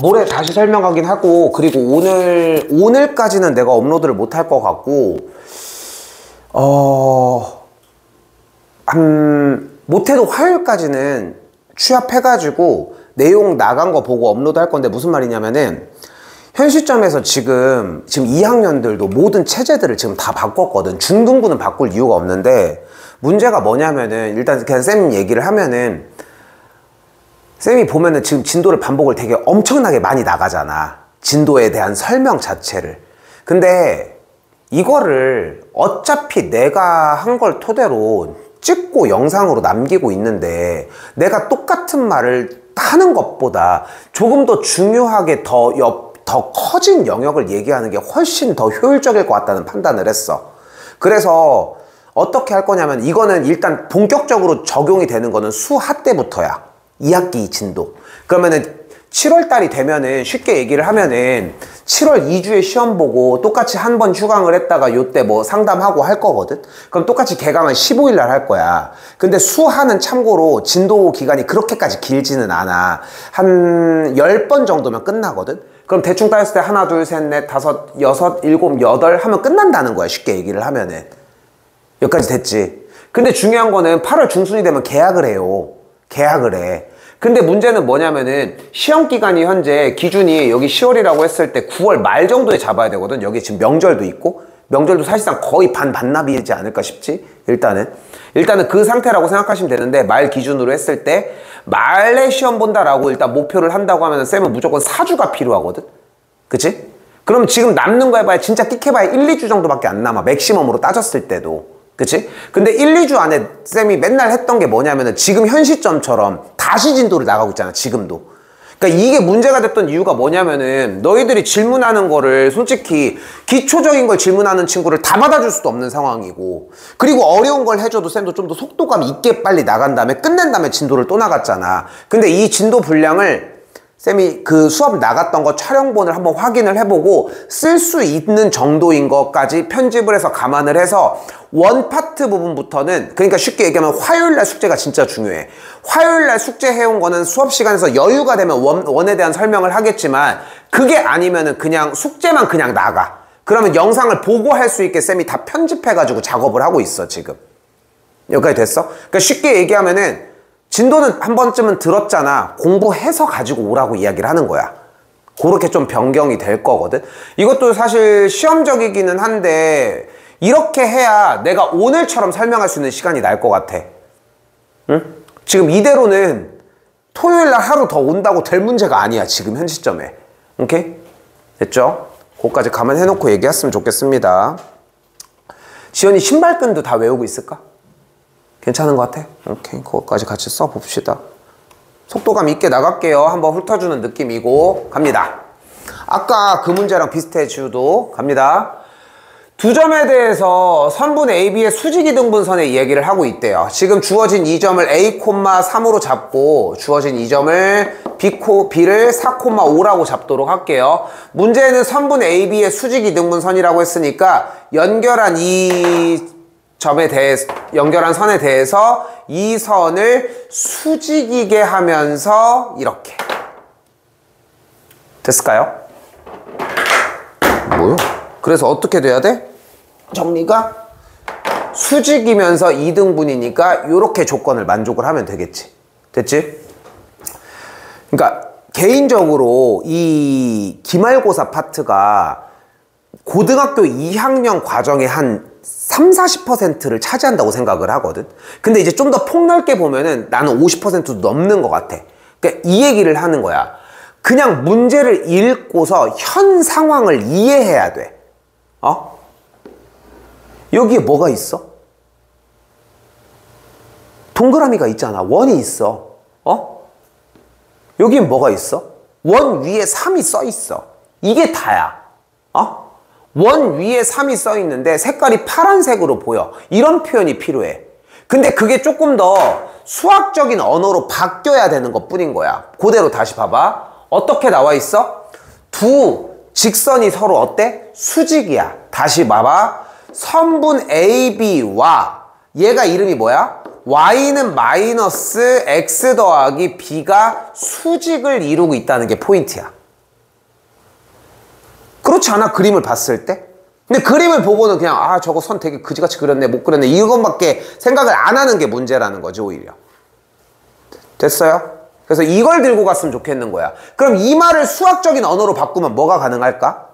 모레 다시 설명하긴 하고, 그리고 오늘까지는 내가 업로드를 못할 것 같고, 못해도 화요일까지는 취합해가지고 내용 나간 거 보고 업로드 할 건데, 무슨 말이냐면은, 현 시점에서 지금 2학년들도 모든 체제들을 지금 다 바꿨거든. 중등부는 바꿀 이유가 없는데, 문제가 뭐냐면은, 일단 그냥 쌤 얘기를 하면은, 쌤이 보면은 지금 진도를 반복을 되게 엄청나게 많이 나가잖아. 진도에 대한 설명 자체를. 근데 이거를 어차피 내가 한 걸 토대로 찍고 영상으로 남기고 있는데, 내가 똑같은 말을 하는 것보다 조금 더 중요하게 더 커진 영역을 얘기하는 게 훨씬 더 효율적일 것 같다는 판단을 했어. 그래서 어떻게 할 거냐면, 이거는 일단 본격적으로 적용이 되는 거는 수하 때부터야. 2학기 진도. 그러면은 7월달이 되면은, 쉽게 얘기를 하면은 7월 2주에 시험 보고 똑같이 한 번 휴강을 했다가 요때 뭐 상담하고 할 거거든. 그럼 똑같이 개강은 15일날 할 거야. 근데 수하는 참고로 진도 기간이 그렇게까지 길지는 않아. 한 10번 정도면 끝나거든. 그럼 대충 따졌을 때 하나, 둘, 셋, 넷, 다섯, 여섯, 일곱, 여덟 하면 끝난다는 거야. 쉽게 얘기를 하면은. 여기까지 됐지. 근데 중요한 거는 8월 중순이 되면 개학을 해요. 계약을 해. 근데 문제는 뭐냐면은, 시험 기간이 현재 기준이 여기 10월이라고 했을 때 9월 말 정도에 잡아야 되거든. 여기 지금 명절도 있고, 명절도 사실상 거의 반납이지 않을까 싶지. 일단은 그 상태라고 생각하시면 되는데, 말 기준으로 했을 때 말에 시험 본다라고 일단 목표를 한다고 하면 쌤은 무조건 4주가 필요하거든. 그치? 그럼 지금 남는 거 해봐야, 진짜 끽해봐야 1, 2주 정도밖에 안 남아. 맥시멈으로 따졌을 때도. 그치? 근데 1, 2주 안에 쌤이 맨날 했던 게 뭐냐면은, 지금 현 시점처럼 다시 진도를 나가고 있잖아. 지금도. 그러니까 이게 문제가 됐던 이유가 뭐냐면은, 너희들이 질문하는 거를 솔직히 기초적인 걸 질문하는 친구를 다 받아줄 수도 없는 상황이고, 그리고 어려운 걸 해줘도 쌤도 좀 더 속도감 있게 빨리 나간 다음에 끝낸 다음에 진도를 또 나갔잖아. 근데 이 진도 분량을 쌤이 그 수업 나갔던 거 촬영본을 한번 확인을 해보고 쓸 수 있는 정도인 것까지 편집을 해서 감안을 해서, 원 파트 부분부터는, 그러니까 쉽게 얘기하면 화요일날 숙제가 진짜 중요해. 화요일날 숙제 해온 거는 수업 시간에서 여유가 되면 원에 대한 설명을 하겠지만, 그게 아니면은 그냥 숙제만 그냥 나가. 그러면 영상을 보고 할 수 있게 쌤이 다 편집해가지고 작업을 하고 있어 지금. 여기까지 됐어? 그러니까 쉽게 얘기하면은, 진도는 한 번쯤은 들었잖아. 공부해서 가지고 오라고 이야기를 하는 거야. 그렇게 좀 변경이 될 거거든. 이것도 사실 시험적이기는 한데, 이렇게 해야 내가 오늘처럼 설명할 수 있는 시간이 날 것 같아. 응? 지금 이대로는 토요일날 하루 더 온다고 될 문제가 아니야. 지금 현 시점에. 오케이? 됐죠? 그거까지 감안해놓고 얘기했으면 좋겠습니다. 지연이 신발끈도 다 외우고 있을까? 괜찮은 것 같아? 오케이. 그거까지 같이 써봅시다. 속도감 있게 나갈게요. 한번 훑어주는 느낌이고 갑니다. 아까 그 문제랑 비슷해. 주도 갑니다. 두 점에 대해서 선분 AB의 수직이등분선의 이야기를 하고 있대요. 지금 주어진 이 점을 A, 3으로 잡고, 주어진 이 점을 B를 4,5라고 잡도록 할게요. 문제는 선분 AB의 수직이등분선이라고 했으니까, 연결한 선에 대해서 이 선을 수직이게 하면서 이렇게. 됐을까요? 뭐요? 그래서 어떻게 돼야 돼? 정리가 수직이면서 2등분이니까 이렇게 조건을 만족을 하면 되겠지. 됐지? 그러니까 개인적으로 이 기말고사 파트가 고등학교 2학년 과정의 한 30-40%를 차지한다고 생각을 하거든. 근데 이제 좀 더 폭넓게 보면은 나는 50%도 넘는 것 같아. 그러니까 이 얘기를 하는 거야. 그냥 문제를 읽고서 현 상황을 이해해야 돼. 여기에 뭐가 있어? 동그라미가 있잖아. 원이 있어. 여기에 뭐가 있어? 원 위에 3이 써 있어. 이게 다야. 원 위에 3이 써 있는데 색깔이 파란색으로 보여. 이런 표현이 필요해. 근데 그게 조금 더 수학적인 언어로 바뀌어야 되는 것 뿐인 거야. 그대로 다시 봐봐. 어떻게 나와 있어? 두 직선이 서로 어때? 수직이야. 다시 봐봐. 선분 AB와 얘가 이름이 뭐야? y는 마이너스 x 더하기 b가 수직을 이루고 있다는 게 포인트야. 그렇지 않아? 그림을 봤을 때? 근데 그림을 보고는 그냥 아 저거 선 되게 그지같이 그렸네 못 그렸네 이것밖에 생각을 안 하는 게 문제라는 거지 오히려. 됐어요? 그래서 이걸 들고 갔으면 좋겠는 거야. 그럼 이 말을 수학적인 언어로 바꾸면 뭐가 가능할까?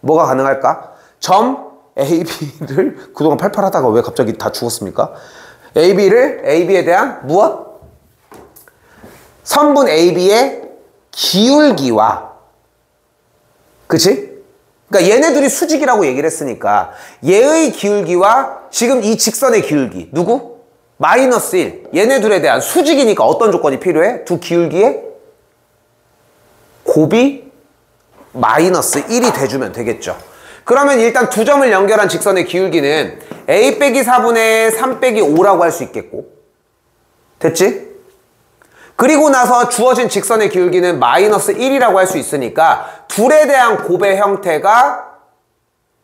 뭐가 가능할까? 점 AB를 그동안 팔팔하다가 왜 갑자기 다 죽었습니까? AB에 대한 무엇? 선분 AB의 기울기와 그치? 그러니까 얘네 둘이 수직이라고 얘기를 했으니까 얘의 기울기와 지금 이 직선의 기울기 누구? 마이너스 1 얘네 둘에 대한 수직이니까 어떤 조건이 필요해? 두 기울기의 곱이 마이너스 1이 돼주면 되겠죠. 그러면 일단 두 점을 연결한 직선의 기울기는 a 빼기 4분의 3 빼기 5라고 할 수 있겠고 됐지? 그리고 나서 주어진 직선의 기울기는 마이너스 1이라고 할 수 있으니까 둘에 대한 곱의 형태가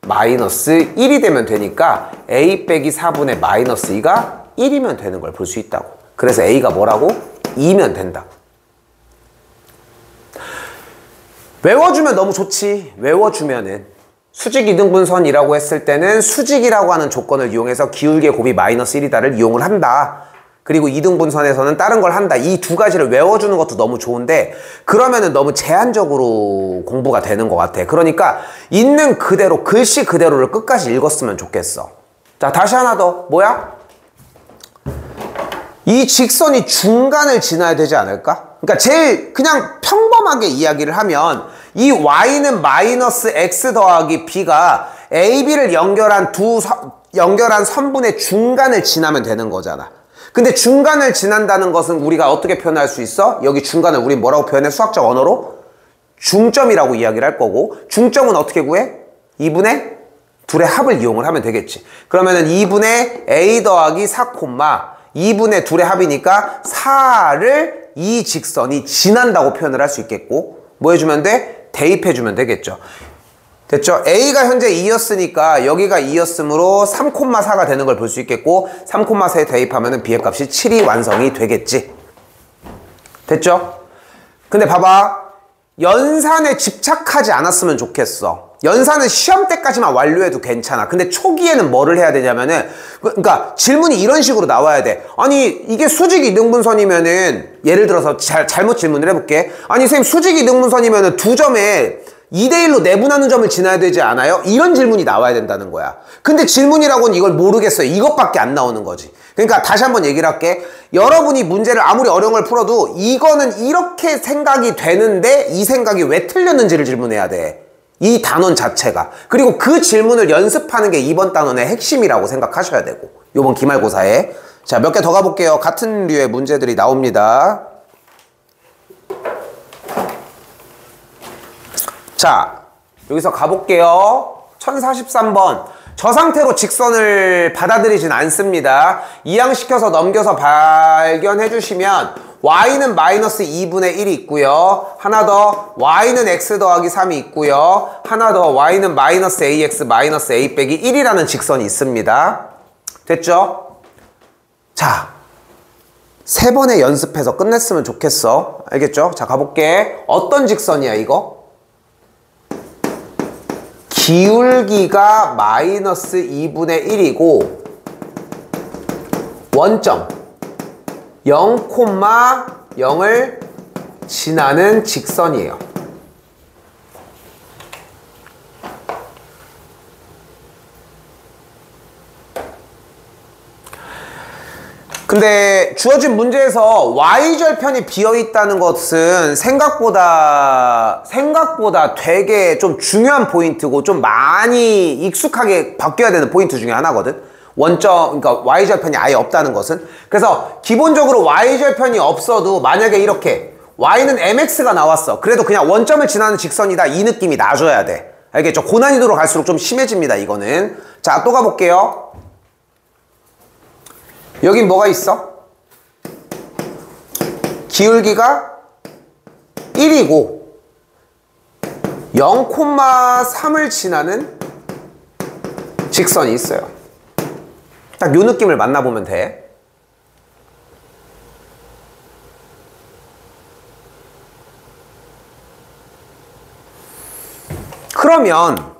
마이너스 1이 되면 되니까 a 빼기 4분의 마이너스 2가 1이면 되는 걸 볼 수 있다고. 그래서 a가 뭐라고? 2면 된다고. 외워주면 너무 좋지. 외워주면은 수직 이등분선이라고 했을 때는 수직이라고 하는 조건을 이용해서 기울기의 곱이 마이너스 1이다를 이용을 한다. 그리고 이등분선에서는 다른 걸 한다. 이 두 가지를 외워주는 것도 너무 좋은데 그러면은 너무 제한적으로 공부가 되는 것 같아. 그러니까 있는 그대로 글씨 그대로를 끝까지 읽었으면 좋겠어. 자 다시 하나 더. 뭐야? 이 직선이 중간을 지나야 되지 않을까? 그러니까 제일 그냥 평범하게 이야기를 하면 이 y는 마이너스 x 더하기 b가 AB를 연결한 연결한 선분의 중간을 지나면 되는 거잖아. 근데 중간을 지난다는 것은 우리가 어떻게 표현할 수 있어? 여기 중간을 우리 뭐라고 표현해? 수학적 언어로? 중점이라고 이야기를 할 거고 중점은 어떻게 구해? 2분의 둘의 합을 이용을 하면 되겠지. 그러면은 2분의 a 더하기 4, 2분의 둘의 합이니까 4를 이 직선이 지난다고 표현을 할 수 있겠고 뭐 해주면 돼? 대입해주면 되겠죠. 됐죠? A가 현재 2였으니까 여기가 2였으므로 3,4가 되는 걸 볼 수 있겠고 3,4에 대입하면 B의 값이 7이 완성이 되겠지. 됐죠? 근데 봐봐. 연산에 집착하지 않았으면 좋겠어. 연산은 시험 때까지만 완료해도 괜찮아. 근데 초기에는 뭐를 해야 되냐면은 그러니까 질문이 이런 식으로 나와야 돼. 아니 이게 수직 이등분선이면은 예를 들어서 잘못 질문을 해볼게. 아니 선생님 수직 이등분선이면은 두 점에 2대1로 내분하는 점을 지나야 되지 않아요? 이런 질문이 나와야 된다는 거야. 근데 질문이라고는 이걸 모르겠어요. 이것밖에 안 나오는 거지. 그러니까 다시 한번 얘기를 할게. 여러분이 문제를 아무리 어려운 걸 풀어도 이거는 이렇게 생각이 되는데 이 생각이 왜 틀렸는지를 질문해야 돼. 이 단원 자체가. 그리고 그 질문을 연습하는 게 이번 단원의 핵심이라고 생각하셔야 되고 이번 기말고사에. 자, 몇 개 더 가볼게요. 같은 류의 문제들이 나옵니다. 자, 여기서 가볼게요. 1043번. 저 상태로 직선을 받아들이진 않습니다. 이항시켜서 넘겨서 발견해 주시면 y는 마이너스 2분의 1이 있고요. 하나 더 y는 x 더하기 3이 있고요. 하나 더 y는 마이너스 ax 마이너스 a 빼기 1이라는 직선이 있습니다. 됐죠? 자, 3번에 연습해서 끝냈으면 좋겠어. 알겠죠? 자, 가볼게. 어떤 직선이야 이거? 기울기가 마이너스 2분의 1이고 원점 0,0을 지나는 직선이에요. 근데 주어진 문제에서 y절편이 비어있다는 것은 생각보다 되게 좀 중요한 포인트고 좀 많이 익숙하게 바뀌어야 되는 포인트 중에 하나거든. 원점, 그러니까 y절편이 아예 없다는 것은. 그래서 기본적으로 y절편이 없어도 만약에 이렇게 y는 mx가 나왔어. 그래도 그냥 원점을 지나는 직선이다. 이 느낌이 나줘야 돼. 알겠죠? 고난이도로 갈수록 좀 심해집니다, 이거는. 자, 또 가볼게요. 여긴 뭐가 있어? 기울기가 1이고 0,3을 지나는 직선이 있어요. 딱 요 느낌을 만나보면 돼. 그러면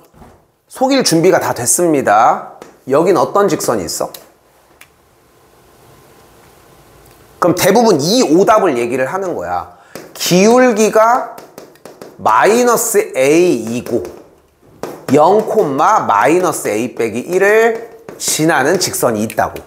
속일 준비가 다 됐습니다. 여긴 어떤 직선이 있어? 그럼 대부분 이 오답을 얘기를 하는 거야. 기울기가 마이너스 a이고 0, 마이너스 a 빼기 1을 지나는 직선이 있다고.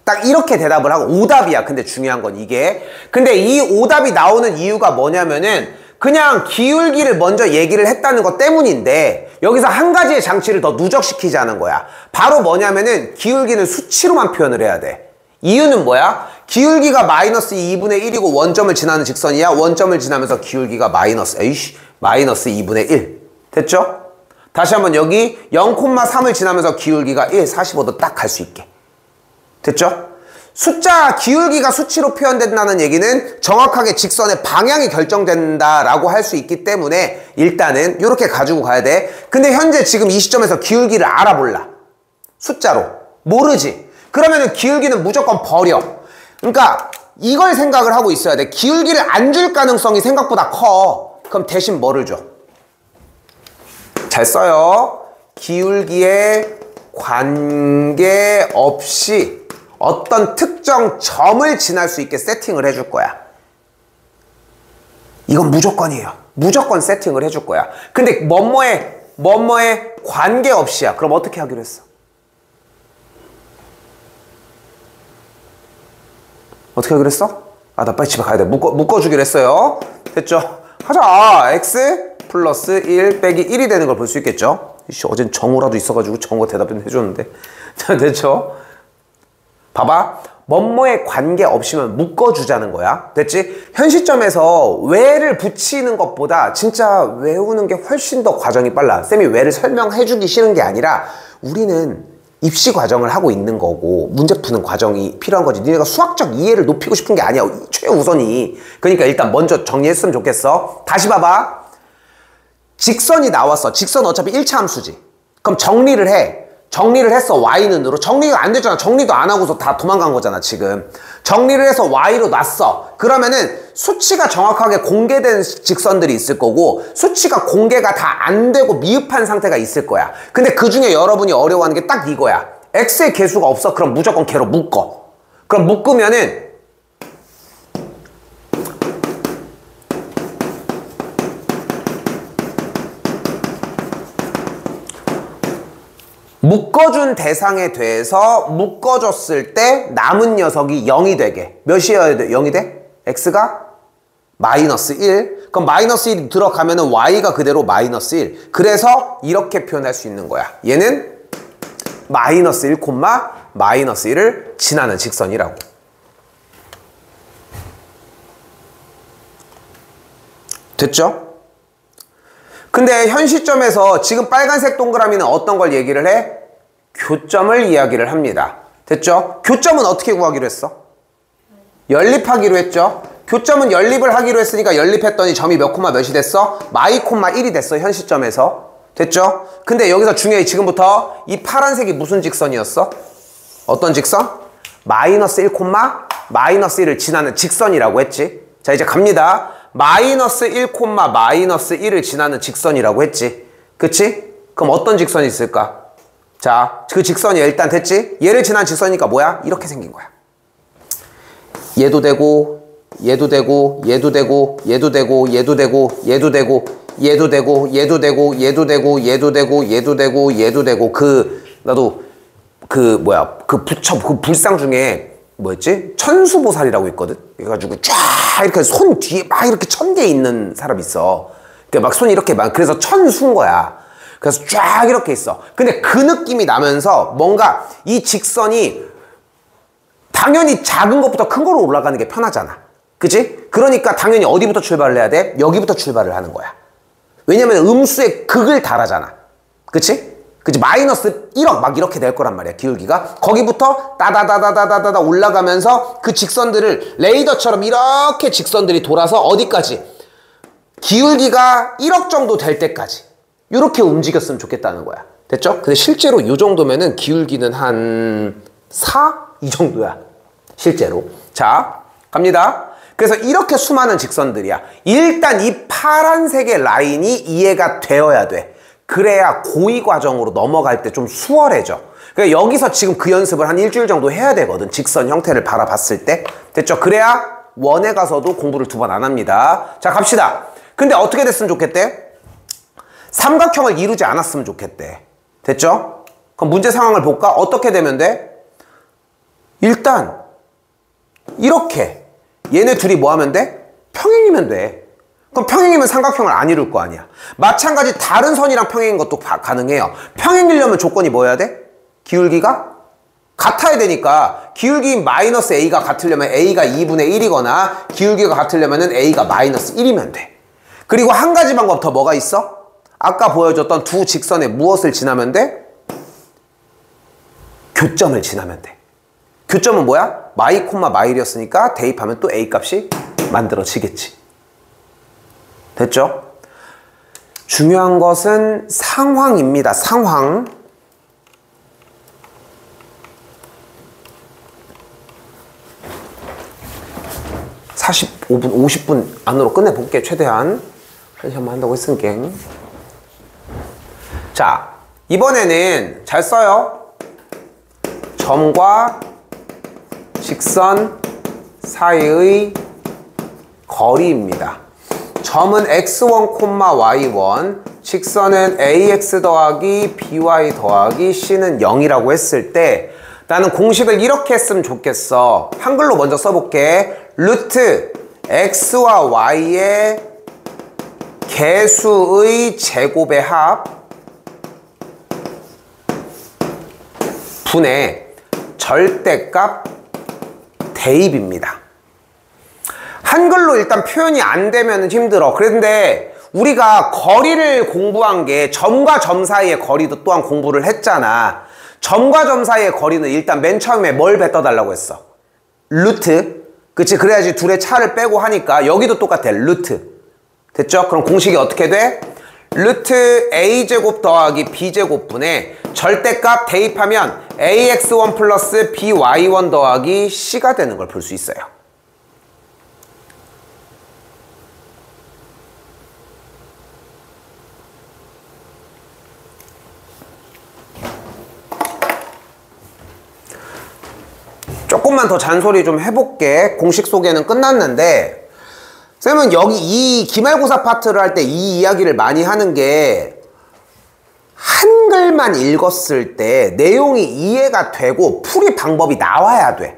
딱 이렇게 대답을 하고 오답이야. 근데 중요한 건 이게. 근데 이 오답이 나오는 이유가 뭐냐면은 그냥 기울기를 먼저 얘기를 했다는 것 때문인데 여기서 한 가지의 장치를 더 누적시키자는 거야. 바로 뭐냐면은 기울기는 수치로만 표현을 해야 돼. 이유는 뭐야? 기울기가 마이너스 2분의 1이고 원점을 지나는 직선이야. 원점을 지나면서 기울기가 마이너스 2분의 1. 됐죠? 다시 한번 여기 0,3을 지나면서 기울기가 1, 45도 딱 갈 수 있게. 됐죠? 숫자, 기울기가 수치로 표현된다는 얘기는 정확하게 직선의 방향이 결정된다라고 할 수 있기 때문에 일단은 이렇게 가지고 가야 돼. 근데 현재 지금 이 시점에서 기울기를 알아볼라. 숫자로. 모르지. 그러면은 기울기는 무조건 버려. 그러니까 이걸 생각을 하고 있어야 돼. 기울기를 안 줄 가능성이 생각보다 커. 그럼 대신 뭐를 줘? 잘 써요. 기울기에 관계없이 어떤 특정 점을 지날 수 있게 세팅을 해줄 거야. 이건 무조건이에요. 무조건 세팅을 해줄 거야. 근데 뭐뭐에 관계없이야. 그럼 어떻게 하기로 했어? 어떻게 하기로 했어? 아, 나 빨리 집에 가야 돼. 묶어주기로 했어요. 됐죠? 하자. x 플러스 1 빼기 1이 되는 걸 볼 수 있겠죠? 이씨, 어젠 정우라도 있어가지고 정우가 대답 좀 해줬는데. 자, 됐죠? 봐봐. 뭐뭐에 관계없이면 묶어주자는 거야. 됐지? 현 시점에서 왜를 붙이는 것보다 진짜 외우는 게 훨씬 더 과정이 빨라. 쌤이 왜를 설명해주기 싫은 게 아니라 우리는 입시 과정을 하고 있는 거고 문제 푸는 과정이 필요한 거지. 니네가 수학적 이해를 높이고 싶은 게 아니야. 최우선이. 그러니까 일단 먼저 정리했으면 좋겠어. 다시 봐봐. 직선이 나왔어. 직선 어차피 1차 함수지. 그럼 정리를 해. 정리를 했어. y는으로. 정리가 안 됐잖아. 정리도 안 하고서 다 도망간 거잖아 지금. 정리를 해서 y로 놨어. 그러면은 수치가 정확하게 공개된 직선들이 있을 거고 수치가 공개가 다 안 되고 미흡한 상태가 있을 거야. 근데 그 중에 여러분이 어려워하는 게 딱 이거야. x의 개수가 없어. 그럼 무조건 걔로 묶어. 그럼 묶으면은 묶어준 대상에 대해서 묶어줬을 때 남은 녀석이 0이 되게. 몇이어야 돼? 0이 돼? x가 마이너스 1. 그럼 마이너스 1이 들어가면은 y가 그대로 마이너스 1. 그래서 이렇게 표현할 수 있는 거야. 얘는 마이너스 1, 마이너스 1을 지나는 직선이라고. 됐죠? 근데 현 시점에서 지금 빨간색 동그라미는 어떤 걸 얘기를 해? 교점을 이야기를 합니다. 됐죠? 교점은 어떻게 구하기로 했어? 연립하기로 했죠? 교점은 연립을 하기로 했으니까 연립했더니 점이 몇 콤마 몇이 됐어? 마이 콤마 1이 됐어. 현 시점에서. 됐죠? 근데 여기서 중요해. 지금부터 이 파란색이 무슨 직선이었어? 어떤 직선? 마이너스 1 콤마 마이너스 1을 지나는 직선이라고 했지. 자, 이제 갑니다. 마이너스 1 콤마 마이너스 1을 지나는 직선이라고 했지. 그치? 그럼 어떤 직선이 있을까? 자, 그 직선이 일단 됐지? 얘를 지난 직선이니까 뭐야? 이렇게 생긴 거야. 얘도 되고 얘도 되고 얘도 되고 얘도 되고 얘도 되고 얘도 되고 얘도 되고 얘도 되고 얘도 되고 얘도 되고 얘도 되고 얘도 되고 나도 그 불상 중에 뭐였지? 천수보살이라고 있거든? 그래가지고 쫙 이렇게 손 뒤에 막 이렇게 1000개 있는 사람 있어. 그러니까 막 손이 이렇게 막, 그래서 천수인 거야. 그래서 쫙 이렇게 있어. 근데 그 느낌이 나면서 뭔가 이 직선이 당연히 작은 것부터 큰 거로 올라가는 게 편하잖아. 그치? 그러니까 당연히 어디부터 출발을 해야 돼? 여기부터 출발을 하는 거야. 왜냐면 음수의 극을 달하잖아. 그치? 그치? 마이너스 1억 막 이렇게 될 거란 말이야. 기울기가. 거기부터 따다다다다다다 올라가면서 그 직선들을 레이더처럼 이렇게 직선들이 돌아서 어디까지? 기울기가 1억 정도 될 때까지 이렇게 움직였으면 좋겠다는 거야. 됐죠? 근데 실제로 이 정도면은 기울기는 한 4? 이 정도야. 실제로. 자, 갑니다. 그래서 이렇게 수많은 직선들이야. 일단 이 파란색의 라인이 이해가 되어야 돼. 그래야 고2 과정으로 넘어갈 때 좀 수월해져. 그러니까 여기서 지금 그 연습을 한 일주일 정도 해야 되거든. 직선 형태를 바라봤을 때. 됐죠? 그래야 원에 가서도 공부를 2번 안 합니다. 자, 갑시다. 근데 어떻게 됐으면 좋겠대? 삼각형을 이루지 않았으면 좋겠대. 됐죠? 그럼 문제 상황을 볼까? 어떻게 되면 돼? 일단 이렇게 얘네 둘이 뭐 하면 돼? 평행이면 돼. 그럼 평행이면 삼각형을 안 이룰 거 아니야. 마찬가지 다른 선이랑 평행인 것도 가능해요. 평행이려면 조건이 뭐여야 돼? 기울기가 같아야 되니까 기울기인 마이너스 a가 같으려면 a가 2분의 1이거나 기울기가 같으려면 a가 마이너스 1이면 돼. 그리고 한 가지 방법 더 뭐가 있어? 아까 보여줬던 두 직선에 무엇을 지나면 돼? 교점을 지나면 돼. 교점은 뭐야? 마이 콤마 마일이었으니까 대입하면 또 a 값이 만들어지겠지. 됐죠? 중요한 것은 상황입니다. 상황. (45분) (50분) 안으로 끝내볼게. 최대한 1시간만 한다고 했으니까. 자, 이번에는 잘 써요. 점과 직선 사이의 거리입니다. 점은 x1, y1, 직선은 ax 더하기 by 더하기 c는 0이라고 했을 때 나는 공식을 이렇게 했으면 좋겠어. 한글로 먼저 써볼게. 루트 x와 y의 개수의 제곱의 합 분의 절대값 대입입니다. 한글로 일단 표현이 안 되면 힘들어. 그런데 우리가 거리를 공부한 게 점과 점 사이의 거리도 또한 공부를 했잖아. 점과 점 사이의 거리는 일단 맨 처음에 뭘 뱉어달라고 했어? 루트. 그치? 그래야지 둘의 차를 빼고 하니까 여기도 똑같아. 루트. 됐죠? 그럼 공식이 어떻게 돼? 루트 a제곱 더하기 b제곱 분의 절대값 대입하면 ax1 플러스 by1 더하기 c가 되는 걸 볼 수 있어요. 조금만 더 잔소리 좀 해볼게. 공식 소개는 끝났는데 쌤은 여기 이 기말고사 파트를 할 때 이 이야기를 많이 하는 게 한글만 읽었을 때 내용이 이해가 되고 풀이 방법이 나와야 돼.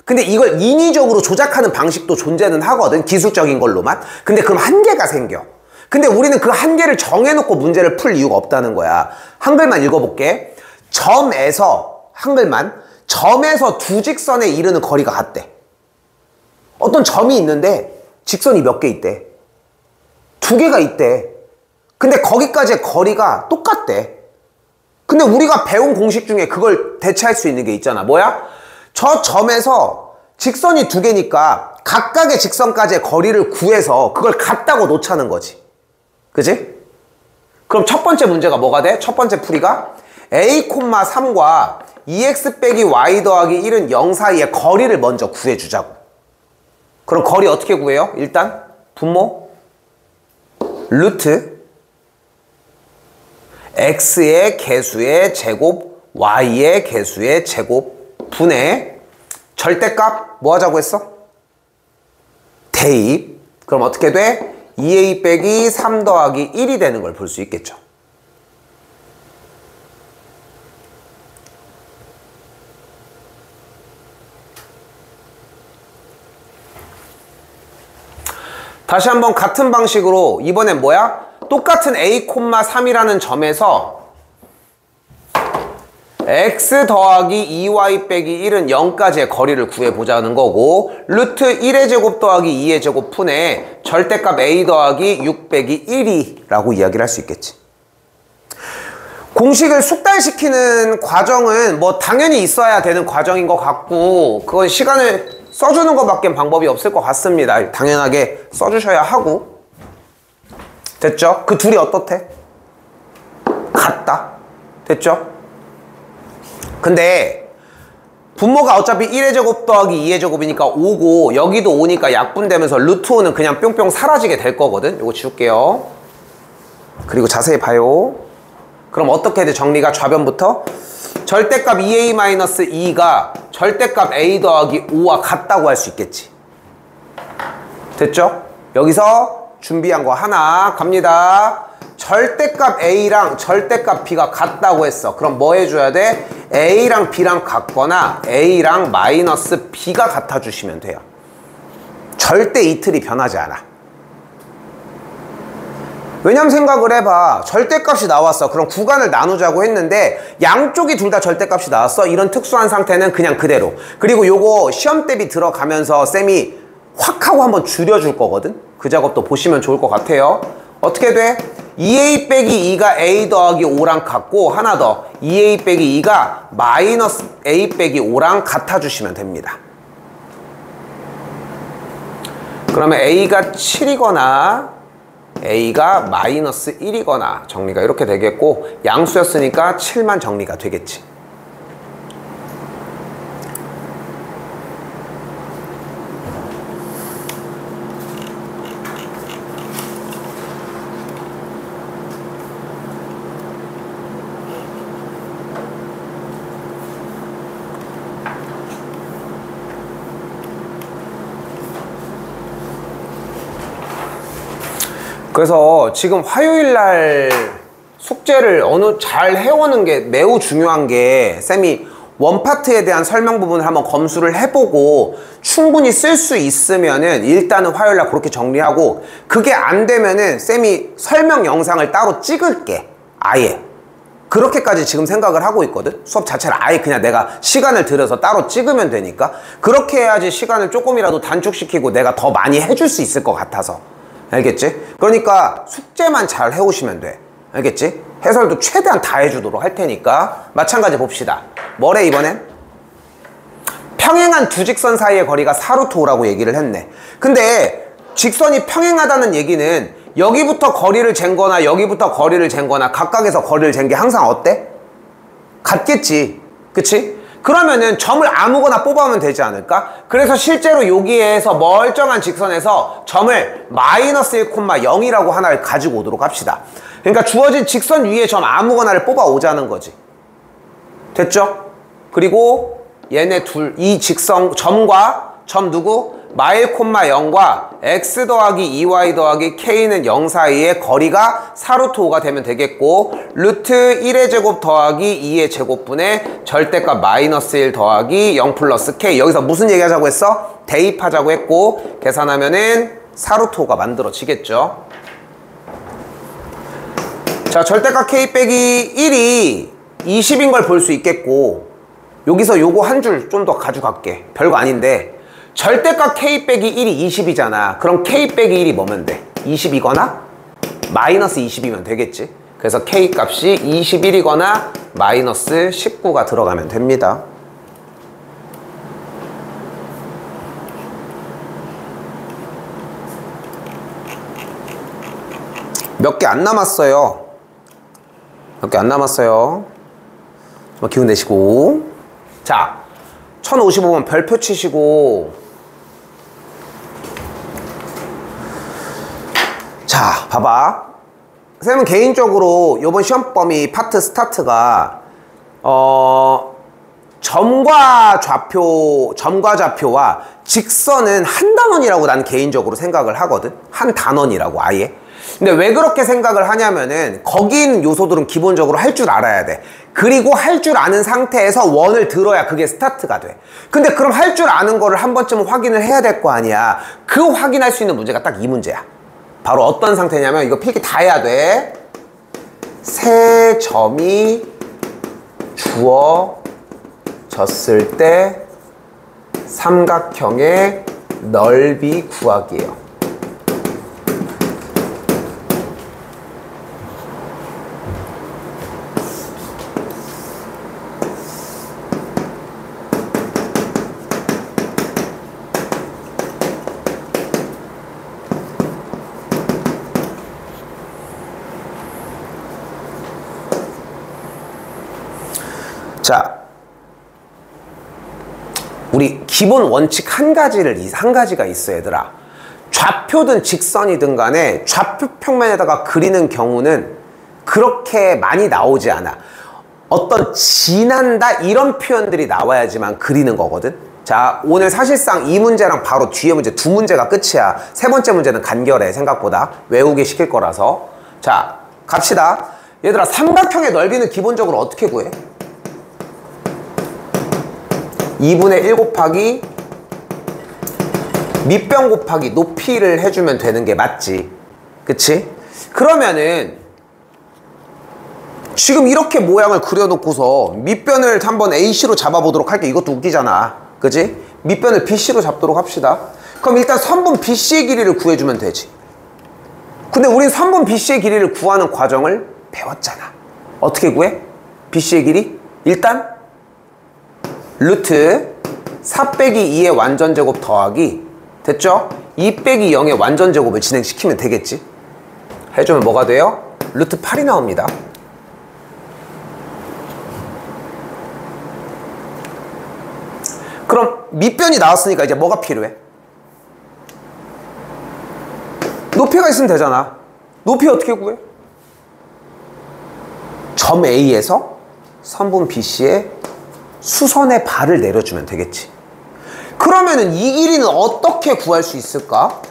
근데 이걸 인위적으로 조작하는 방식도 존재는 하거든. 기술적인 걸로만. 근데 그럼 한계가 생겨. 근데 우리는 그 한계를 정해놓고 문제를 풀 이유가 없다는 거야. 한글만 읽어볼게. 점에서 한글만 점에서 두 직선에 이르는 거리가 같대. 어떤 점이 있는데 직선이 몇 개 있대? 2개가 있대. 근데 거기까지의 거리가 똑같대. 근데 우리가 배운 공식 중에 그걸 대체할 수 있는 게 있잖아. 뭐야? 저 점에서 직선이 2개니까 각각의 직선까지의 거리를 구해서 그걸 같다고 놓자는 거지. 그지? 그럼 첫 번째 문제가 뭐가 돼? 첫 번째 풀이가 a, 3과 2x 빼기 y 더하기 1은 0 사이의 거리를 먼저 구해주자고. 그럼 거리 어떻게 구해요? 일단 분모 루트 x의 개수의 제곱 y의 개수의 제곱 분의 절대값 뭐 하자고 했어? 대입. 그럼 어떻게 돼? 2a 빼기 3 더하기 1이 되는 걸 볼 수 있겠죠. 다시 한번 같은 방식으로 이번엔 뭐야? 똑같은 a, 3이라는 점에서 x 더하기 2y 빼기 1은 0까지의 거리를 구해보자는 거고 루트 1의 제곱 더하기 2의 제곱 푼에 절대값 a 더하기 6 빼기 1이라고 이야기를 할 수 있겠지. 공식을 숙달시키는 과정은 뭐 당연히 있어야 되는 과정인 것 같고 그건 시간을 써주는 것밖엔 방법이 없을 것 같습니다. 당연하게 써주셔야 하고. 됐죠? 그 둘이 어떻대? 같다. 됐죠? 근데 분모가 어차피 1의 제곱 더하기 2의 제곱이니까 5고 여기도 5니까 약분되면서 루트 5는 그냥 뿅뿅 사라지게 될 거거든. 이거 지울게요. 그리고 자세히 봐요. 그럼 어떻게 돼? 정리가 좌변부터 절대값 2a-2가 절대값 a 더하기 5와 같다고 할 수 있겠지. 됐죠? 여기서 준비한 거 하나 갑니다. 절대값 a랑 절대값 b가 같다고 했어. 그럼 뭐 해줘야 돼? a랑 b랑 같거나 a랑 마이너스 b가 같아주시면 돼요. 절대 이 틀이 변하지 않아. 왜냐면 생각을 해봐. 절대값이 나왔어. 그럼 구간을 나누자고 했는데 양쪽이 둘 다 절대값이 나왔어. 이런 특수한 상태는 그냥 그대로. 그리고 요거 시험 대비 들어가면서 쌤이 확 하고 한번 줄여줄 거거든. 그 작업도 보시면 좋을 것 같아요. 어떻게 돼? 2a 빼기 2가 a 더하기 5랑 같고 하나 더 2a 빼기 2가 마이너스 a 빼기 5랑 같아주시면 됩니다. 그러면 a가 7이거나 a가 마이너스 1이거나 정리가 이렇게 되겠고 양수였으니까 7만 정리가 되겠지. 그래서 지금 화요일날 숙제를 잘 해오는 게 매우 중요한 게 쌤이 원파트에 대한 설명 부분을 한번 검수를 해보고 충분히 쓸 수 있으면은 일단은 화요일날 그렇게 정리하고 그게 안 되면은 쌤이 설명 영상을 따로 찍을게. 아예. 그렇게까지 지금 생각을 하고 있거든. 수업 자체를 아예 그냥 내가 시간을 들여서 따로 찍으면 되니까 그렇게 해야지 시간을 조금이라도 단축시키고 내가 더 많이 해줄 수 있을 것 같아서. 알겠지? 그러니까 숙제만 잘 해오시면 돼. 알겠지? 해설도 최대한 다 해주도록 할 테니까 마찬가지 봅시다. 뭐래 이번엔? 평행한 두 직선 사이의 거리가 4루트 5라고 얘기를 했네. 근데 직선이 평행하다는 얘기는 여기부터 거리를 잰거나 여기부터 거리를 잰거나 각각에서 거리를 잰 게 항상 어때? 같겠지. 그치? 그러면은 점을 아무거나 뽑아오면 되지 않을까? 그래서 실제로 여기에서 멀쩡한 직선에서 점을 마이너스 1,0이라고 하나를 가지고 오도록 합시다. 그러니까 주어진 직선 위에 점 아무거나를 뽑아오자는 거지. 됐죠? 그리고 얘네 이 직선 점과 점 누구? 마일, 0과 x 더하기 2y 더하기 k는 0 사이의 거리가 4루트 5가 되면 되겠고 루트 1의 제곱 더하기 2의 제곱분의 절대값 마이너스 1 더하기 0 플러스 k. 여기서 무슨 얘기 하자고 했어? 대입하자고 했고 계산하면은 4루트 5가 만들어지겠죠. 자, 절대값 k 빼기 1이 20인 걸 볼 수 있겠고 여기서 요거 한 줄 좀 더 가져갈게. 별거 아닌데 절대값 k 빼기 1이 20이잖아. 그럼 k 빼기 1이 뭐면 돼? 20이거나 마이너스 20이면 되겠지. 그래서 k 값이 21이거나 마이너스 19가 들어가면 됩니다. 몇 개 안 남았어요. 몇 개 안 남았어요. 기운 내시고. 자, 1055번 별표 치시고. 자, 봐봐. 쌤은 개인적으로 요번 시험 범위 파트 스타트가 점과 좌표와 직선은 한 단원이라고 난 개인적으로 생각을 하거든. 한 단원이라고 아예. 근데 왜 그렇게 생각을 하냐면은 거기 있는 요소들은 기본적으로 할 줄 알아야 돼. 그리고 할 줄 아는 상태에서 원을 들어야 그게 스타트가 돼. 근데 그럼 할 줄 아는 거를 한 번쯤은 확인을 해야 될 거 아니야. 그 확인할 수 있는 문제가 딱 이 문제야. 바로 어떤 상태냐면 이거 필기 다 해야 돼. 세 점이 주어졌을 때 삼각형의 넓이 구하기예요. 자, 우리 기본 원칙 한 가지가 있어 얘들아. 좌표든 직선이든 간에 좌표 평면에다가 그리는 경우는 그렇게 많이 나오지 않아. 어떤 지난다 이런 표현들이 나와야지만 그리는 거거든. 자, 오늘 사실상 이 문제랑 바로 뒤에 문제 두 문제가 끝이야. 세 번째 문제는 간결해. 생각보다 외우게 시킬 거라서. 자, 갑시다. 얘들아, 삼각형의 넓이는 기본적으로 어떻게 구해? 2분의 1 곱하기 밑변 곱하기 높이를 해주면 되는 게 맞지. 그치? 그러면은 지금 이렇게 모양을 그려놓고서 밑변을 한번 AC로 잡아보도록 할게. 이것도 웃기잖아. 그치? 밑변을 BC로 잡도록 합시다. 그럼 일단 선분 BC의 길이를 구해주면 되지. 근데 우린 선분 BC의 길이를 구하는 과정을 배웠잖아. 어떻게 구해? BC의 길이? 일단 루트 4 빼기 2의 완전제곱 더하기, 됐죠? 2 빼기 0의 완전제곱을 진행시키면 되겠지. 해주면 뭐가 돼요? 루트 8이 나옵니다. 그럼 밑변이 나왔으니까 이제 뭐가 필요해? 높이가 있으면 되잖아. 높이 어떻게 구해? 점 A에서 선분 BC의 수선의 발을 내려주면 되겠지. 그러면은 이 길이는 어떻게 구할 수 있을까?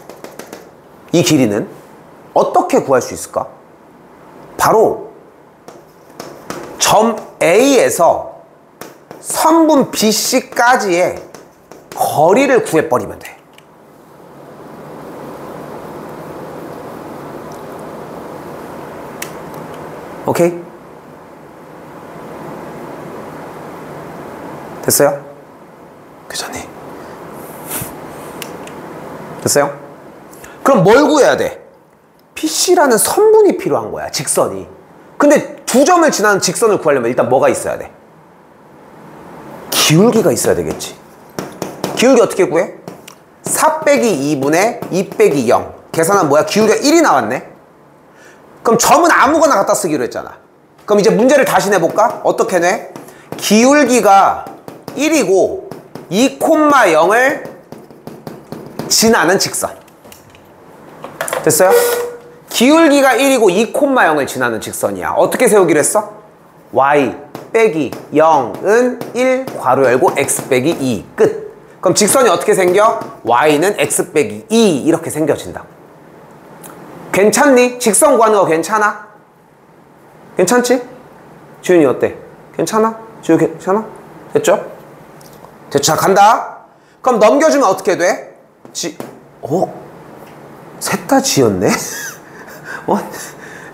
이 길이는 어떻게 구할 수 있을까? 바로 점 A에서 선분 BC까지의 거리를 구해버리면 돼. 오케이? 됐어요? 교수님. 됐어요? 그럼 뭘 구해야 돼? PC라는 선분이 필요한 거야. 직선이. 근데 두 점을 지나는 직선을 구하려면 일단 뭐가 있어야 돼? 기울기가 있어야 되겠지. 기울기 어떻게 구해? 4 빼기 2분의 2 빼기 0. 계산하면 뭐야? 기울기가 1이 나왔네. 그럼 점은 아무거나 갖다 쓰기로 했잖아. 그럼 이제 문제를 다시 내볼까? 어떻게 내? 기울기가 1이고 2,0을 지나는 직선. 됐어요? 기울기가 1이고 2,0을 지나는 직선이야. 어떻게 세우기로 했어? y 빼기 0은 1 괄호 열고 x 빼기 2 끝. 그럼 직선이 어떻게 생겨? y는 x 빼기 2 이렇게 생겨진다. 괜찮니? 직선 구하는 거 괜찮아? 괜찮지? 지훈이 어때? 괜찮아? 지훈이 괜찮아? 됐죠? 됐죠? 자, 간다. 그럼 넘겨주면 어떻게 돼? 셋 다 지었네?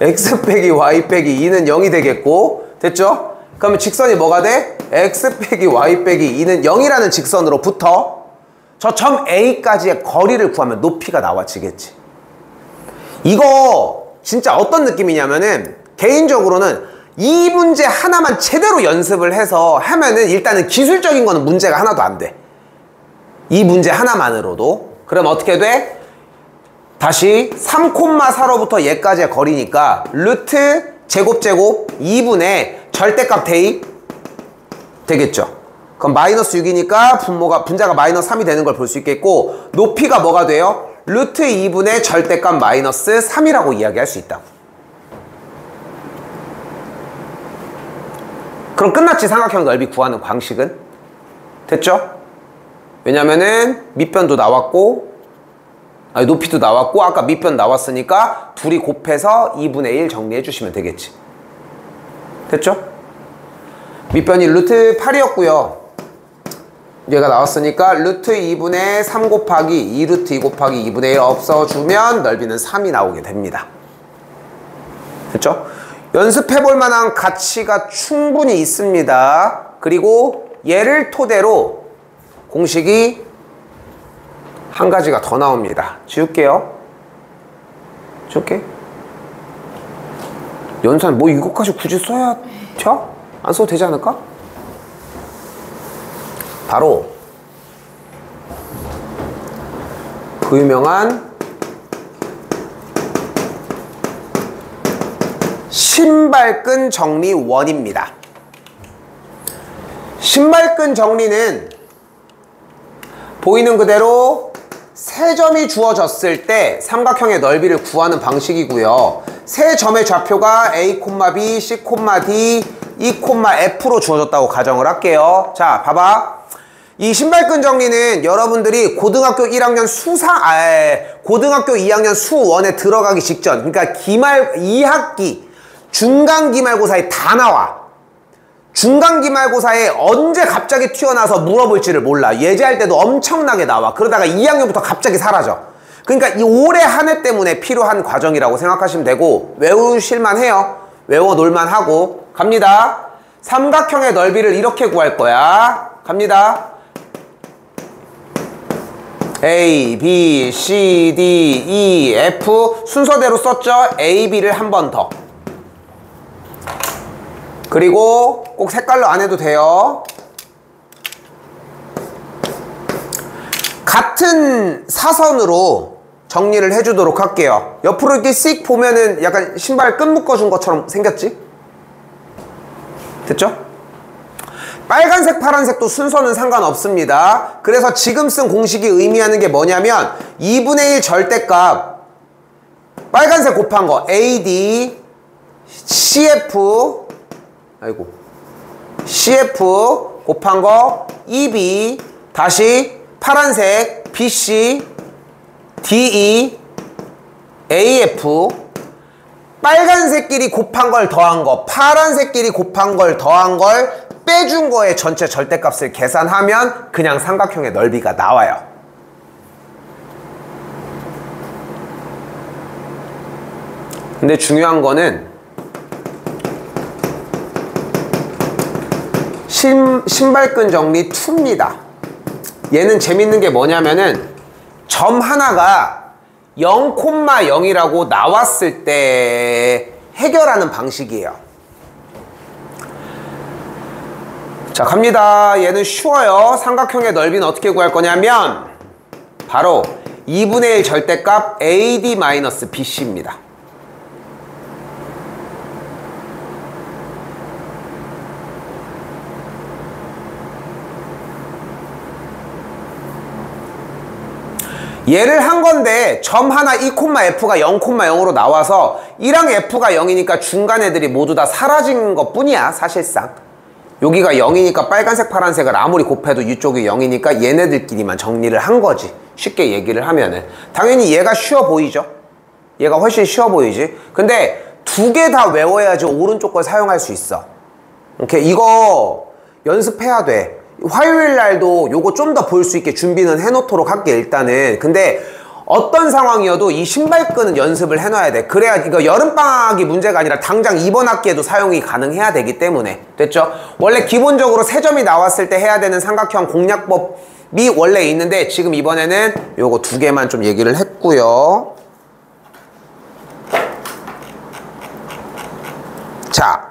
x 빼기 y 빼기 2는 0이 되겠고, 됐죠? 그러면 직선이 뭐가 돼? x 빼기 y 빼기 2는 0이라는 직선으로 붙어 저 점 A까지의 거리를 구하면 높이가 나와지겠지. 이거 진짜 어떤 느낌이냐면은 개인적으로는 이 문제 하나만 제대로 연습을 해서 하면은 일단은 기술적인 거는 문제가 하나도 안 돼. 이 문제 하나만으로도. 그럼 어떻게 돼? 다시 3,4로부터 얘까지의 거리니까 루트 제곱 2분의 절대값 대입 되겠죠. 그럼 마이너스 6이니까 분자가 마이너스 3이 되는 걸 볼 수 있겠고, 높이가 뭐가 돼요? 루트 2분의 절대값 마이너스 3이라고 이야기할 수 있다. 그럼 끝났지. 삼각형 넓이 구하는 방식은. 됐죠? 왜냐면은 밑변도 나왔고, 높이도 나왔고, 아까 밑변 나왔으니까 둘이 곱해서 2분의 1 정리해 주시면 되겠지. 됐죠? 밑변이 루트 8이었고요 얘가 나왔으니까 루트 2분의 3 곱하기 2루트 2 곱하기 2분의 1 없어주면 넓이는 3이 나오게 됩니다. 됐죠? 연습해볼 만한 가치가 충분히 있습니다. 그리고 얘를 토대로 공식이 한 가지가 더 나옵니다. 지울게요. 지울게. 연산 뭐 이것까지 굳이 써야 돼? 안 써도 되지 않을까? 바로 유명한 신발끈 정리 원입니다. 신발끈 정리는 보이는 그대로 세 점이 주어졌을 때 삼각형의 넓이를 구하는 방식이고요. 세 점의 좌표가 A, B, C, D, E, F로 주어졌다고 가정을 할게요. 자, 봐봐. 이 신발끈 정리는 여러분들이 고등학교 1학년 고등학교 2학년 수1에 들어가기 직전, 그러니까 2학기 중간 기말고사에 다 나와. 중간 기말고사에 언제 갑자기 튀어나와서 물어볼지를 몰라. 예제할 때도 엄청나게 나와. 그러다가 2학년부터 갑자기 사라져. 그러니까 이 올해 한 해 때문에 필요한 과정이라고 생각하시면 되고, 외우실만 해요. 외워놀만 하고. 갑니다. 삼각형의 넓이를 이렇게 구할 거야. 갑니다. A, B, C, D, E, F 순서대로 썼죠? A, B를 한 번 더. 그리고 꼭 색깔로 안 해도 돼요. 같은 사선으로 정리를 해주도록 할게요. 옆으로 이렇게 씩 보면은 약간 신발 끈 묶어준 것처럼 생겼지? 됐죠? 빨간색, 파란색도 순서는 상관없습니다. 그래서 지금 쓴 공식이 의미하는 게 뭐냐면 2분의 1 절대값 빨간색 곱한 거 AD CF CF 곱한 거 EB 다시 파란색 BC DE AF 빨간색끼리 곱한 걸 더한 거 파란색끼리 곱한 걸 더한 걸 빼준 거의 전체 절대값을 계산하면 그냥 삼각형의 넓이가 나와요. 근데 중요한 거는 신발끈 정리 2입니다. 얘는 재밌는 게 뭐냐면은 점 하나가 0,0이라고 나왔을 때 해결하는 방식이에요. 자, 갑니다. 얘는 쉬워요. 삼각형의 넓이는 어떻게 구할 거냐면 바로 2분의 1 절대값 AD-BC입니다. 얘를 한 건데 점 하나 E, F가 0,0으로 나와서 1항 F가 0이니까 중간 애들이 모두 다 사라진 것 뿐이야. 사실상 여기가 0이니까 빨간색 파란색을 아무리 곱해도 이쪽이 0이니까 얘네들끼리만 정리를 한 거지. 쉽게 얘기를 하면은 당연히 얘가 쉬워 보이죠. 얘가 훨씬 쉬워 보이지. 근데 두 개 다 외워야지 오른쪽 걸 사용할 수 있어. 오케이, 이거 연습해야 돼. 화요일 날도 요거 좀 더 볼 수 있게 준비는 해놓도록 할게 일단은. 근데 어떤 상황이어도 이 신발끈은 연습을 해놔야 돼. 그래야 이거 여름방학이 문제가 아니라 당장 이번 학기에도 사용이 가능해야 되기 때문에. 됐죠? 원래 기본적으로 세 점이 나왔을 때 해야 되는 삼각형 공략법이 원래 있는데 지금 이번에는 요거 두 개만 좀 얘기를 했고요. 자,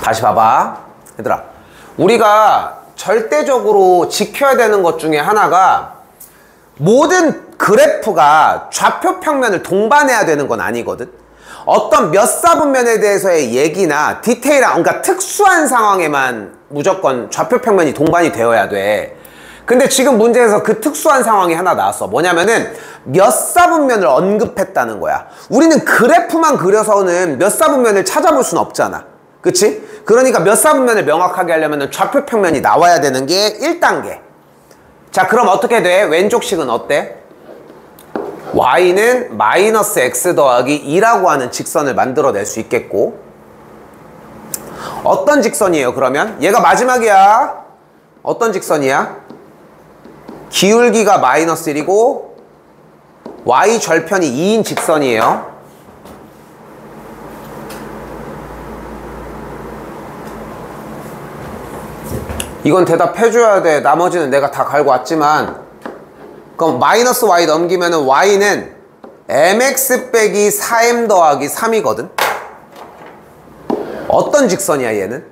다시 봐봐. 얘들아, 우리가 절대적으로 지켜야 되는 것 중에 하나가 모든 그래프가 좌표 평면을 동반해야 되는 건 아니거든. 어떤 몇 사분면에 대해서의 얘기나 디테일한, 그러니까 특수한 상황에만 무조건 좌표 평면이 동반이 되어야 돼. 근데 지금 문제에서 그 특수한 상황이 하나 나왔어. 뭐냐면은 몇 사분면을 언급했다는 거야. 우리는 그래프만 그려서는 몇 사분면을 찾아볼 수는 없잖아. 그치? 그러니까 몇 사분면을 명확하게 하려면 좌표 평면이 나와야 되는 게 1단계. 자, 그럼 어떻게 돼? 왼쪽식은 어때? y는 마이너스 x 더하기 2라고 하는 직선을 만들어낼 수 있겠고, 어떤 직선이에요 그러면? 얘가 마지막이야. 어떤 직선이야? 기울기가 마이너스 1이고 y 절편이 2인 직선이에요. 이건 대답해줘야 돼. 나머지는 내가 다 갈고 왔지만. 그럼 마이너스 y 넘기면은 y는 mx 빼기 4m 더하기 3이거든. 어떤 직선이야 얘는?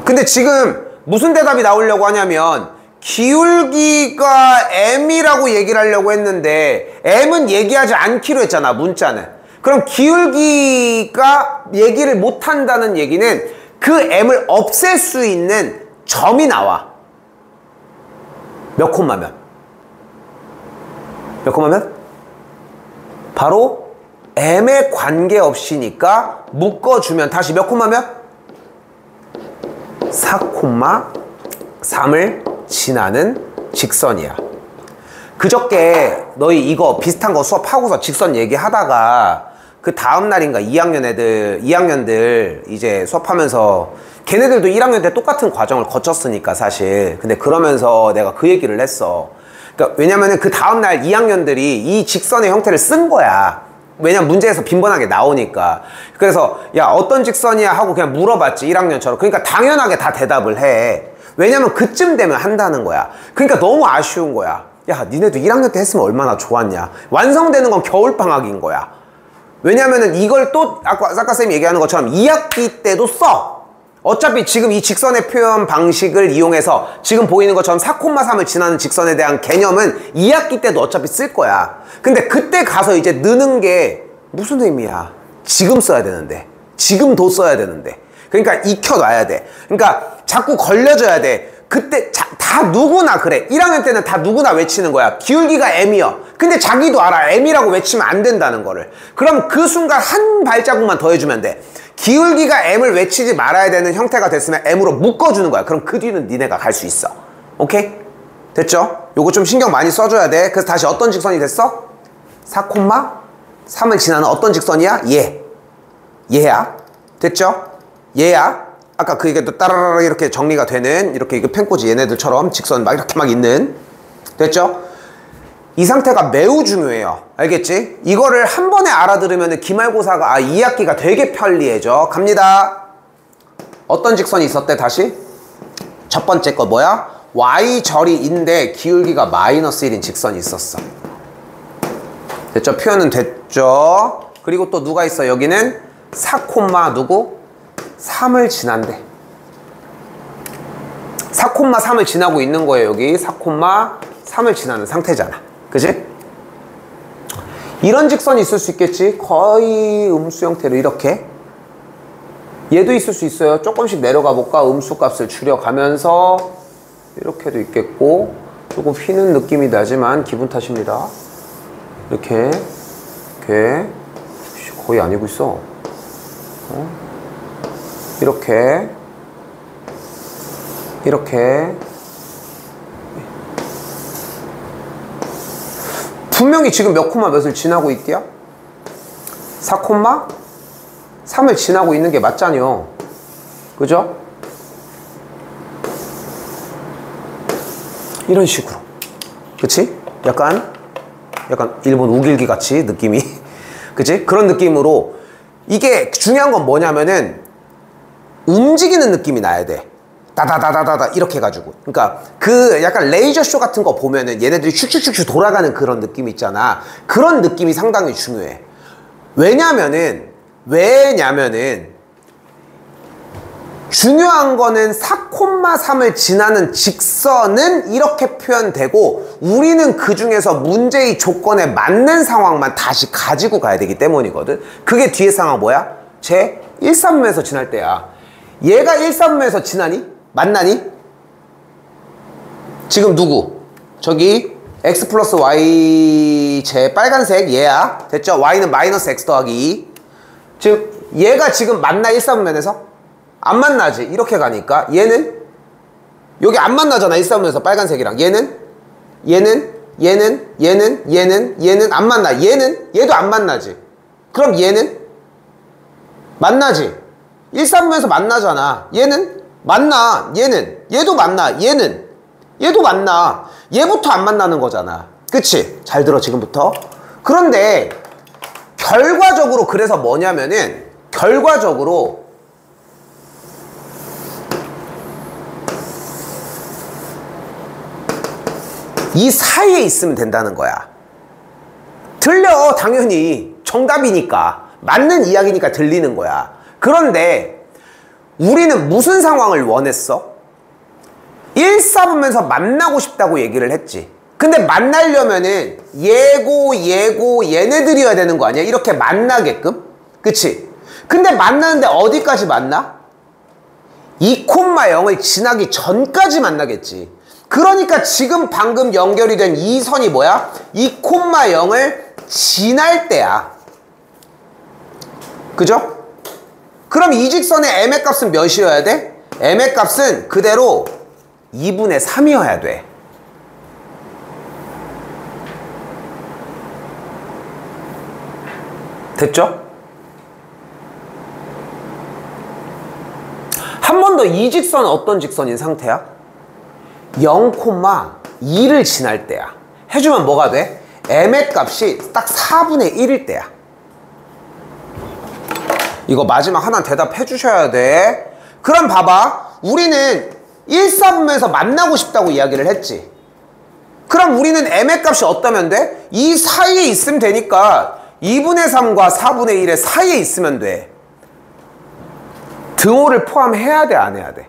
근데 지금 무슨 대답이 나오려고 하냐면 기울기가 m이라고 얘기를 하려고 했는데 m은 얘기하지 않기로 했잖아, 문자는. 그럼 기울기가 얘기를 못한다는 얘기는 그 m을 없앨 수 있는 점이 나와. 몇 콤마면? 몇 콤마면? 바로 m에 관계없이니까 묶어주면 다시 몇 콤마면? 4,3을 지나는 직선이야. 그저께 너희 이거 비슷한 거 수업하고서 직선 얘기하다가 그 다음날인가 2학년들 이제 수업하면서 걔네들도 1학년 때 똑같은 과정을 거쳤으니까 사실. 근데 그러면서 내가 그 얘기를 했어. 그러니까 왜냐면은 그 다음날 2학년들이 이 직선의 형태를 쓴 거야. 왜냐면 문제에서 빈번하게 나오니까. 그래서 야 어떤 직선이야 하고 그냥 물어봤지 1학년처럼. 그러니까 당연하게 다 대답을 해. 왜냐면 그쯤 되면 한다는 거야. 그러니까 너무 아쉬운 거야. 야 니네도 1학년 때 했으면 얼마나 좋았냐. 완성되는 건 겨울방학인 거야. 왜냐면은 이걸 또 아까 쌤이 얘기하는 것처럼 2학기 때도 써. 어차피 지금 이 직선의 표현 방식을 이용해서 지금 보이는 것처럼 4,3을 지나는 직선에 대한 개념은 2학기 때도 어차피 쓸 거야. 근데 그때 가서 이제 느는 게 무슨 의미야? 지금 써야 되는데. 지금도 써야 되는데. 그러니까 익혀놔야 돼. 그러니까 자꾸 걸려줘야 돼. 그때 다 누구나 그래. 1학년 때는 다 누구나 외치는 거야. 기울기가 m이요. 근데 자기도 알아. m이라고 외치면 안 된다는 거를. 그럼 그 순간 한 발자국만 더 해주면 돼. 기울기가 m을 외치지 말아야 되는 형태가 됐으면 m으로 묶어주는 거야. 그럼 그 뒤는 니네가 갈 수 있어. 오케이? 됐죠? 요거 좀 신경 많이 써줘야 돼. 그래서 다시 어떤 직선이 됐어? 4,3을 지나는 어떤 직선이야? 얘야. 됐죠? 얘야. 아까 그 얘기도 따라라라 이렇게 정리가 되는 이렇게 펜꽂이 얘네들처럼 직선 막 이렇게 막 있는. 됐죠? 이 상태가 매우 중요해요. 알겠지? 이거를 한 번에 알아들으면 기말고사가 2학기가 되게 편리해져. 갑니다. 어떤 직선이 있었대 다시? 첫 번째 거 뭐야? y절이인데 기울기가 마이너스 1인 직선이 있었어. 됐죠? 표현은 됐죠? 그리고 또 누가 있어? 여기는 4, 누구? 3을 지난대. 4,3을 지나고 있는 거예요. 여기 4,3을 지나는 상태잖아. 그지? 이런 직선이 있을 수 있겠지? 거의 음수 형태로 이렇게. 얘도 있을 수 있어요. 조금씩 내려가 볼까? 음수 값을 줄여가면서 이렇게도 있겠고, 조금 휘는 느낌이 나지만 기분 탓입니다. 이렇게 거의 아니고 있어. 이렇게 분명히 지금 몇 콤마 몇을 지나고 있디야? 4,3을 지나고 있는 게 맞잖요. 그죠? 이런 식으로. 그치? 약간 일본 우길기 같이 느낌이. 그치? 그런 느낌으로. 이게 중요한 건 뭐냐면은 움직이는 느낌이 나야 돼. 다다다다다다 이렇게 해가지고. 그러니까 그 약간 레이저쇼 같은 거 보면은 얘네들이 슉슉슉슉 돌아가는 그런 느낌 있잖아. 그런 느낌이 상당히 중요해. 왜냐면은 중요한 거는 4,3을 지나는 직선은 이렇게 표현되고 우리는 그 중에서 문제의 조건에 맞는 상황만 다시 가지고 가야 되기 때문이거든. 그게 뒤에 상황 뭐야? 제 1,3에서 지날 때야. 얘가 1,3에서 지나니? 만나니? 지금 누구? 저기 x 플러스 y 제 빨간색 얘야. 됐죠? y는 마이너스 x 더하기 2. 즉 얘가 지금 만나 1,3면에서? 안 만나지. 이렇게 가니까 얘는 여기 안 만나잖아. 1,3면에서 빨간색이랑 얘는 안 만나. 얘도 안 만나지. 그럼 얘는 만나지. 1,3면에서 만나잖아. 얘는 만나. 얘도 만나. 얘도 만나. 얘부터 안 만나는 거잖아. 그치? 잘 들어 지금부터. 그런데 결과적으로 그래서 뭐냐면은 결과적으로 이 사이에 있으면 된다는 거야. 들려. 당연히 정답이니까 맞는 이야기니까 들리는 거야. 그런데 우리는 무슨 상황을 원했어? 1,4보면서 만나고 싶다고 얘기를 했지. 근데 만나려면은 얘네들이어야 되는 거 아니야? 이렇게 만나게끔? 그치? 근데 만나는데 어디까지 만나? 2,0을 지나기 전까지 만나겠지. 그러니까 지금 방금 연결이 된 이 선이 뭐야? 2,0을 지날 때야. 그죠? 그럼 이 직선의 m의 값은 몇이어야 돼? m의 값은 그대로 2분의 3이어야 돼. 됐죠? 한 번 더 이 직선은 어떤 직선인 상태야? 0,2를 지날 때야. 해주면 뭐가 돼? m의 값이 딱 4분의 1일 때야. 이거 마지막 하나 대답해 주셔야 돼. 그럼 봐봐. 우리는 1, 4분면에서 만나고 싶다고 이야기를 했지. 그럼 우리는 m의 값이 어떠면 돼? 이 사이에 있으면 되니까 2분의 3과 4분의 1의 사이에 있으면 돼. 등호를 포함해야 돼, 안 해야 돼?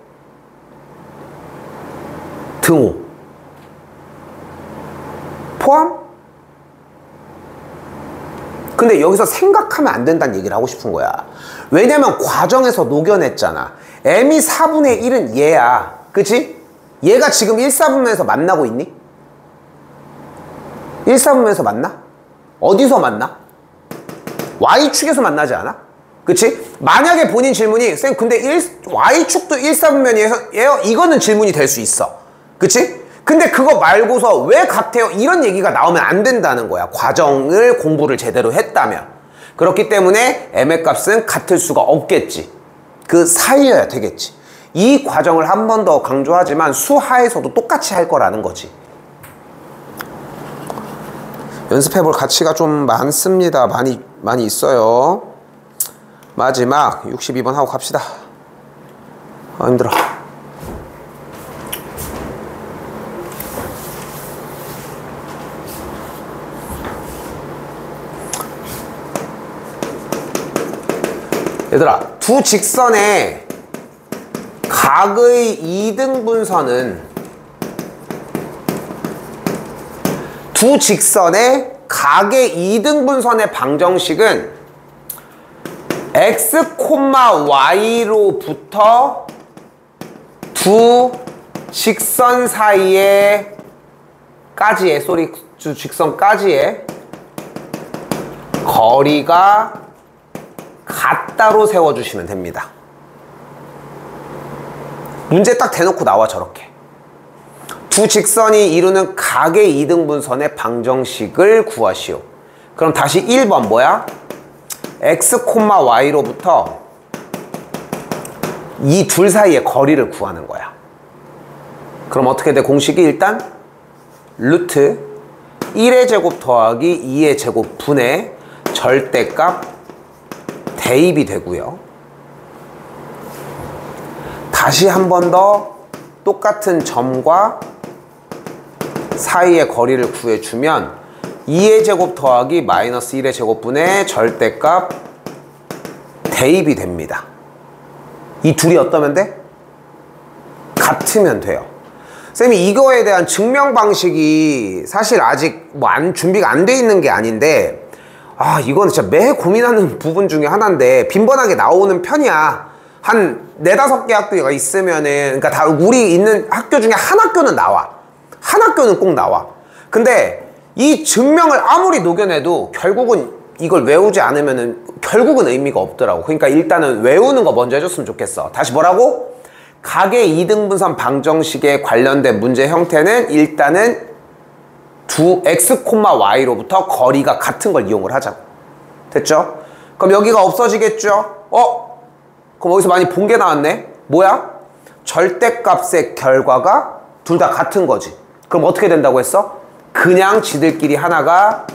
등호 포함? 근데 여기서 생각하면 안 된다는 얘기를 하고 싶은 거야. 왜냐면 과정에서 녹여냈잖아. m이 4분의 1은 얘야. 그치? 얘가 지금 1, 4분면에서 만나고 있니? 1, 4분면에서 만나? 어디서 만나? Y축에서 만나지 않아? 그치? 만약에 본인 질문이 쌤 근데 Y축도 1, 4분면이에요? 이거는 질문이 될 수 있어. 그치? 근데 그거 말고서 왜 같아요? 이런 얘기가 나오면 안 된다는 거야. 과정을 공부를 제대로 했다면. 그렇기 때문에 m의 값은 같을 수가 없겠지. 그 사이여야 되겠지. 이 과정을 한 번 더 강조하지만 수하에서도 똑같이 할 거라는 거지. 연습해 볼 가치가 좀 많습니다. 많이 있어요. 마지막 62번 하고 갑시다. 아, 힘들어. 얘들아, 두 직선의 각의 이등분선은 두 직선의 각의 이등분선의 방정식은 x, y로부터 두 직선 사이에 까지의 두 직선까지의 거리가 같다로 세워주시면 됩니다. 문제 딱 대놓고 나와 저렇게. 두 직선이 이루는 각의 이등분선의 방정식을 구하시오. 그럼 다시 1번 뭐야? x, y로부터 이 둘 사이의 거리를 구하는 거야. 그럼 어떻게 돼? 공식이 일단 루트 1의 제곱 더하기 2의 제곱 분의 절대값 대입이 되고요. 다시 한 번 더 똑같은 점과 사이의 거리를 구해주면 2의 제곱 더하기 마이너스 1의 제곱분의 절대값 대입이 됩니다. 이 둘이 어떠면 돼? 같으면 돼요. 쌤이 이거에 대한 증명 방식이 사실 아직 뭐 준비가 안 돼 있는 게 아닌데, 아, 이건 진짜 매 고민하는 부분 중에 하나인데 빈번하게 나오는 편이야. 한 4-5개 학교가 있으면은, 그러니까 다 우리 있는 학교 중에 한 학교는 나와. 한 학교는 꼭 나와. 근데 이 증명을 아무리 녹여내도 결국은 이걸 외우지 않으면은 결국은 의미가 없더라고. 그러니까 일단은 외우는 거 먼저 해줬으면 좋겠어. 다시 뭐라고? 각의 이등분선 방정식에 관련된 문제 형태는 일단은 두 x, y로부터 거리가 같은 걸 이용을 하자고. 됐죠? 그럼 여기가 없어지겠죠? 그럼 어디서 많이 본 게 나왔네? 뭐야? 절대값의 결과가 둘 다 같은 거지. 그럼 어떻게 된다고 했어? 그냥 지들끼리 하나가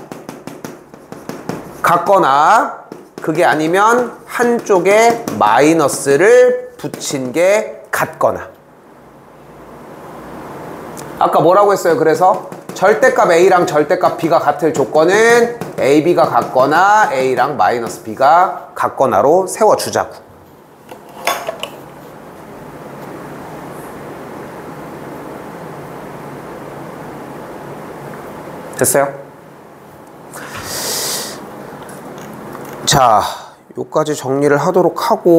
같거나 그게 아니면 한쪽에 마이너스를 붙인 게 같거나. 아까 뭐라고 했어요? 그래서 절대값 A랑 절대값 B가 같을 조건은 AB가 같거나 A랑 마이너스 B가 같거나로 세워주자고. 됐어요? 자, 요까지 정리를 하도록 하고